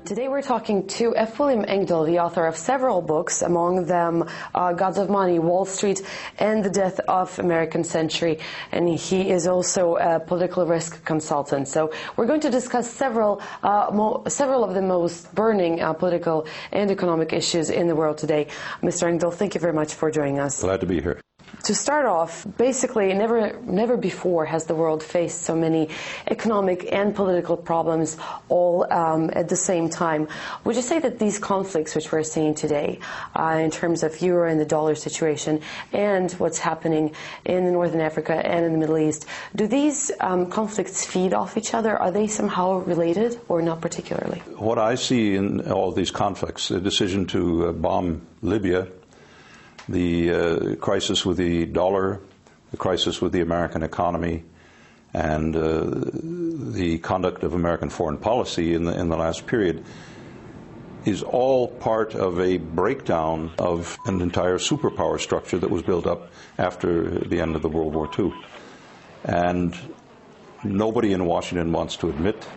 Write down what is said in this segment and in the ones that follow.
Today we're talking to F. William Engdahl, the author of several books, among them Gods of Money, Wall Street, and The Death of American Century. And he is also a political risk consultant. So we're going to discuss several of the most burning political and economic issues in the world today. Mr. Engdahl, thank you very much for joining us. Glad to be here. To start off, basically, never before has the world faced so many economic and political problems all at the same time. Would you say that these conflicts, which we're seeing today, in terms of euro and the dollar situation, and what's happening in Northern Africa and in the Middle East, do these conflicts feed off each other? Are they somehow related, or not particularly? What I see in all these conflicts, the decision to bomb Libya, the crisis with the dollar, the crisis with the American economy, and the conduct of American foreign policy in the last period is all part of a breakdown of an entire superpower structure that was built up after the end of the World War II. And nobody in Washington wants to admit,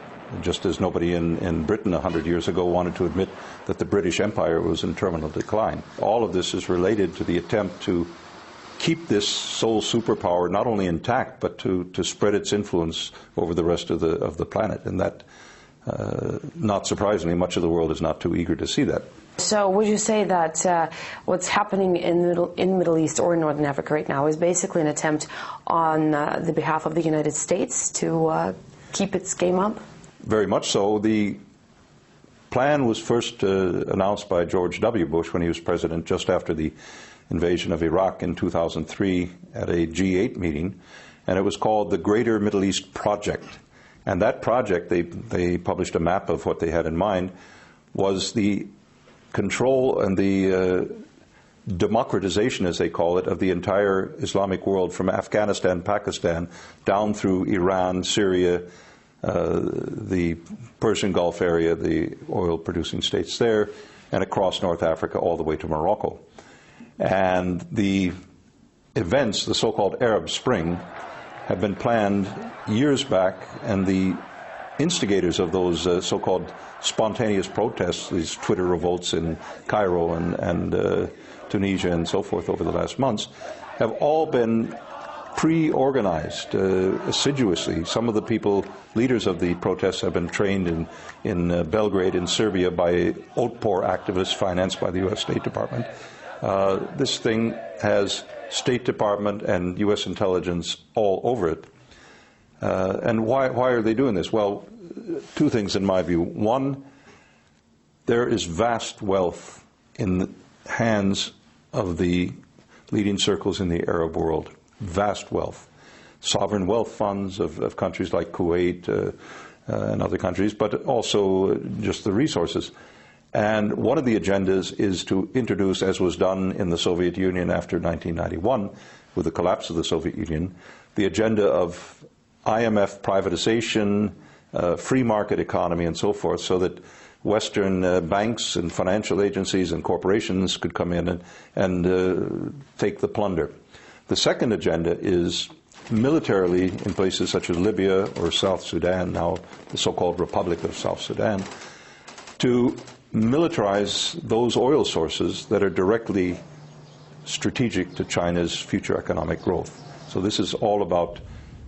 just as nobody in Britain 100 years ago wanted to admit that the British Empire was in terminal decline. All of this is related to the attempt to keep this sole superpower not only intact, but to spread its influence over the rest of the planet. And that, not surprisingly, much of the world is not too eager to see that. So would you say that what's happening in the Middle East or in Northern Africa right now is basically an attempt on the behalf of the United States to keep its game up? Very much so. The plan was first announced by George W. Bush when he was president, just after the invasion of Iraq in 2003 at a G8 meeting, and it was called the Greater Middle East Project. And that project, they published a map of what they had in mind, was the control and the democratization, as they call it, of the entire Islamic world, from Afghanistan, Pakistan, down through Iran, Syria, the Persian Gulf area, the oil-producing states there, and across North Africa all the way to Morocco. And the events, the so-called Arab Spring, have been planned years back, and the instigators of those so-called spontaneous protests, these Twitter revolts in Cairo and Tunisia and so forth over the last months, have all been pre-organized assiduously. Some of the leaders of the protests have been trained in Belgrade in Serbia by Otpor activists financed by the U.S. State Department. This thing has State Department and U.S. intelligence all over it. And why are they doing this? Well, two things in my view. One, there is vast wealth in the hands of the leading circles in the Arab world. Vast wealth. Sovereign wealth funds of countries like Kuwait and other countries, but also just the resources. And one of the agendas is to introduce, as was done in the Soviet Union after 1991, with the collapse of the Soviet Union, the agenda of IMF privatization, free market economy, and so forth, so that Western banks and financial agencies and corporations could come in and take the plunder. The second agenda is militarily, in places such as Libya or South Sudan, now the so-called Republic of South Sudan, to militarize those oil sources that are directly strategic to China's future economic growth. So this is all about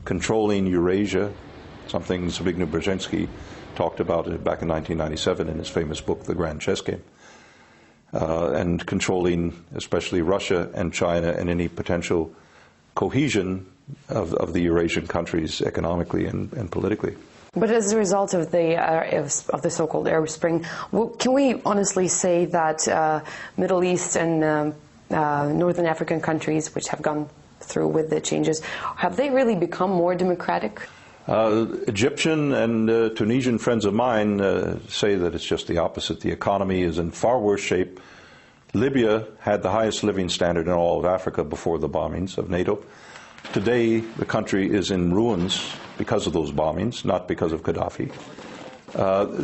controlling Eurasia, something Zbigniew Brzezinski talked about back in 1997 in his famous book, The Grand Chess Game. And controlling especially Russia and China and any potential cohesion of the Eurasian countries economically and politically. But as a result of the so-called Arab Spring, can we honestly say that Middle East and Northern African countries, which have gone through with the changes, have they really become more democratic? Egyptian and Tunisian friends of mine say that it's just the opposite. The economy is in far worse shape. Libya had the highest living standard in all of Africa before the bombings of NATO. Today, the country is in ruins because of those bombings, not because of Gaddafi.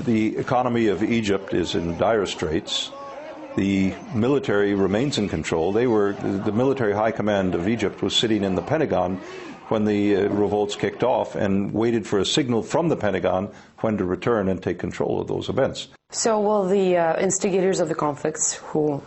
The economy of Egypt is in dire straits. The military remains in control. The military high command of Egypt was sitting in the Pentagon when the revolts kicked off and waited for a signal from the Pentagon when to return and take control of those events. So will the instigators of the conflicts, who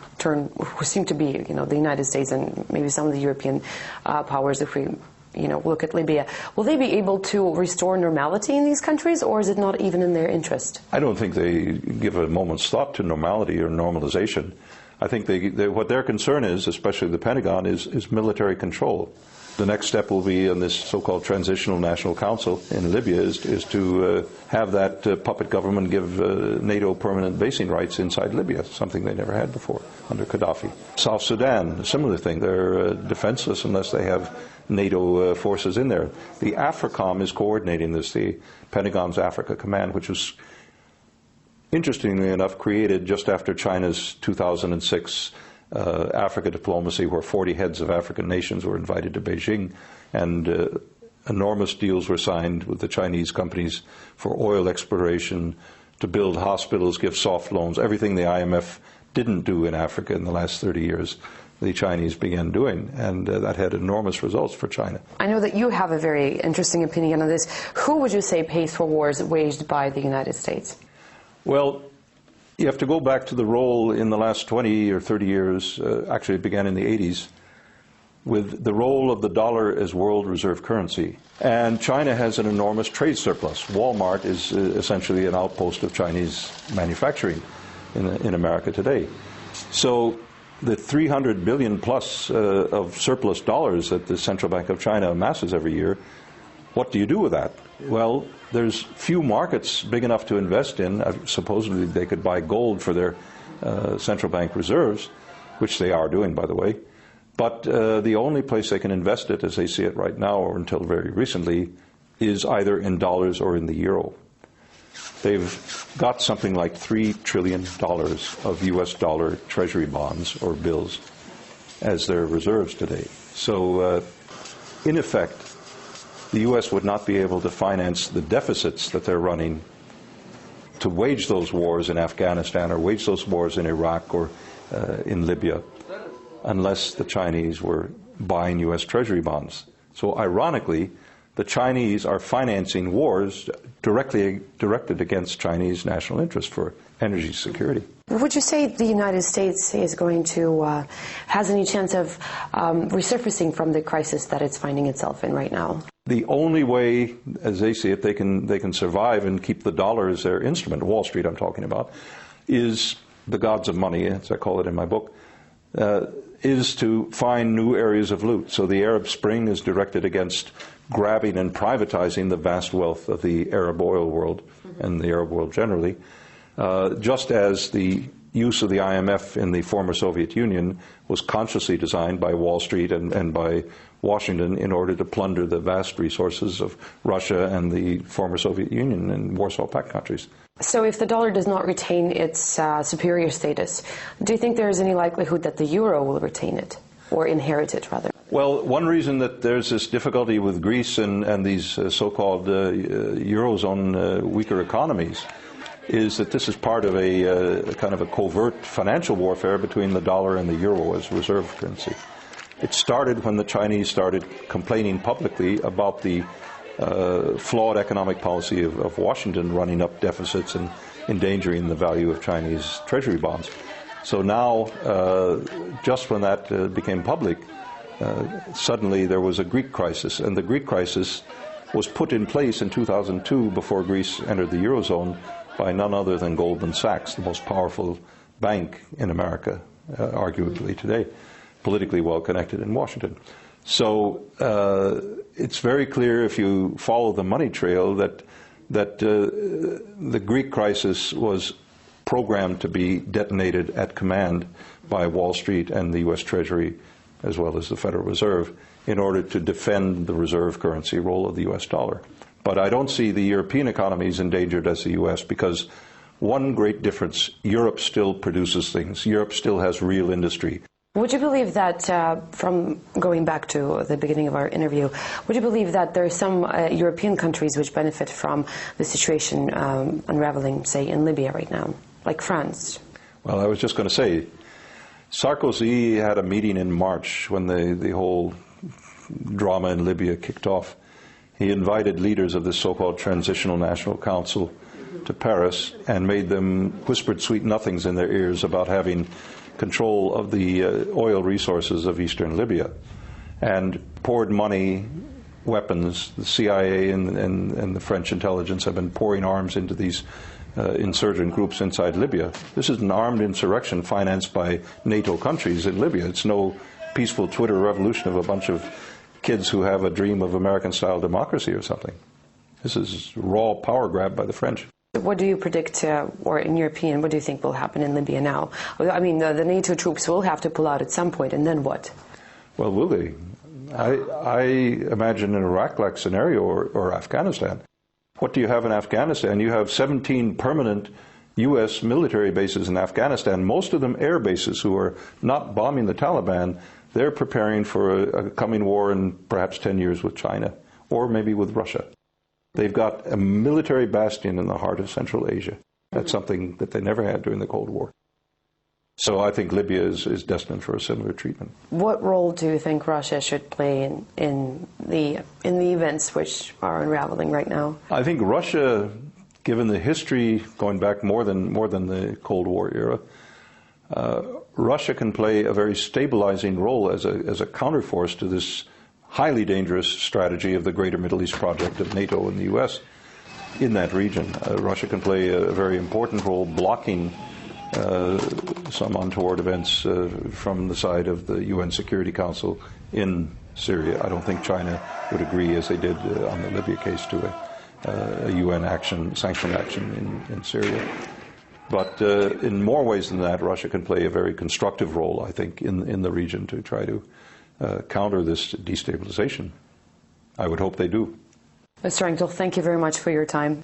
seem to be, the United States and maybe some of the European powers, if we look at Libya, will they be able to restore normality in these countries, or is it not even in their interest? I don't think they give a moment's thought to normality or normalization. I think what their concern is, especially the Pentagon, is military control. The next step will be in this so-called Transitional National Council in Libya is to have that puppet government give NATO permanent basing rights inside Libya, something they never had before under Gaddafi. South Sudan, a similar thing. They're defenseless unless they have NATO forces in there. The AFRICOM is coordinating this, the Pentagon's Africa Command, which was, interestingly enough, created just after China's 2006 Africa diplomacy, where 40 heads of African nations were invited to Beijing, and enormous deals were signed with the Chinese companies for oil exploration, to build hospitals, give soft loans, everything the IMF didn't do in Africa in the last 30 years. The Chinese began doing, and that had enormous results for China. I know that you have a very interesting opinion on this. Who would you say pays for wars waged by the United States? Well, you have to go back to the role in the last 20 or 30 years, actually it began in the 80s, with the role of the dollar as world reserve currency. And China has an enormous trade surplus. Walmart is essentially an outpost of Chinese manufacturing in America today. So the 300 billion plus of surplus dollars that the Central Bank of China amasses every year, what do you do with that? Well, there's few markets big enough to invest in. Supposedly they could buy gold for their central bank reserves, which they are doing, by the way. But the only place they can invest it, as they see it right now, or until very recently, is either in dollars or in the euro. They've got something like $3 trillion of US dollar treasury bonds or bills as their reserves today. So, in effect, the U.S. would not be able to finance the deficits that they're running to wage those wars in Afghanistan or wage those wars in Iraq or in Libya unless the Chinese were buying U.S. Treasury bonds. So ironically, the Chinese are financing wars directly directed against Chinese national interest for energy security. Would you say the United States is going to, has any chance of resurfacing from the crisis that it's finding itself in right now? The only way, as they see it, they can survive and keep the dollar as their instrument, Wall Street I'm talking about, is the gods of money, as I call it in my book, is to find new areas of loot. So the Arab Spring is directed against grabbing and privatizing the vast wealth of the Arab oil world and the Arab world generally, just as the use of the IMF in the former Soviet Union was consciously designed by Wall Street and by Washington in order to plunder the vast resources of Russia and the former Soviet Union and Warsaw Pact countries. So if the dollar does not retain its superior status, do you think there is any likelihood that the euro will retain it, or inherit it, rather? Well, one reason that there's this difficulty with Greece and these so-called Eurozone weaker economies is that this is part of a kind of a covert financial warfare between the dollar and the euro as reserve currency. It started when the Chinese started complaining publicly about the flawed economic policy of Washington, running up deficits and endangering the value of Chinese treasury bonds. So now, just when that became public, suddenly there was a Greek crisis, and the Greek crisis was put in place in 2002 before Greece entered the Eurozone by none other than Goldman Sachs, the most powerful bank in America, arguably today, politically well connected in Washington. So it's very clear if you follow the money trail that the Greek crisis was programmed to be detonated at command by Wall Street and the U.S. Treasury as well as the Federal Reserve in order to defend the reserve currency role of the U.S. dollar. But I don't see the European economies endangered as the U.S. because one great difference, Europe still produces things. Europe still has real industry. Would you believe that, from going back to the beginning of our interview, would you believe that there are some European countries which benefit from the situation unraveling, say, in Libya right now, like France? Well, I was just going to say, Sarkozy had a meeting in March when the whole drama in Libya kicked off. He invited leaders of this so-called Transitional National Council to Paris and made them whispered sweet nothings in their ears about having control of the oil resources of eastern Libya, and poured money, weapons. The CIA and the French intelligence have been pouring arms into these insurgent groups inside Libya. This is an armed insurrection financed by NATO countries in Libya. It's no peaceful Twitter revolution of a bunch of kids who have a dream of American-style democracy or something. This is raw power grab by the French. What do you predict, or in your opinion, what do you think will happen in Libya now? I mean, the NATO troops will have to pull out at some point, and then what? Well, will they? I imagine an Iraq-like scenario, or Afghanistan. What do you have in Afghanistan? You have 17 permanent U.S. military bases in Afghanistan, most of them air bases who are not bombing the Taliban. They're preparing for a coming war in perhaps 10 years with China, or maybe with Russia. They've got a military bastion in the heart of Central Asia. That's something that they never had during the Cold War. So I think Libya is destined for a similar treatment. What role do you think Russia should play in the events which are unraveling right now? I think Russia, given the history going back more than the Cold War era, Russia can play a very stabilizing role as a counterforce to this highly dangerous strategy of the Greater Middle East project of NATO and the U.S. in that region. Russia can play a very important role blocking some untoward events from the side of the UN Security Council in Syria. I don't think China would agree, as they did on the Libya case, to a UN action, sanction action in Syria. But in more ways than that, Russia can play a very constructive role, I think, in the region to try to counter this destabilization. I would hope they do. Mr. Engdahl, thank you very much for your time.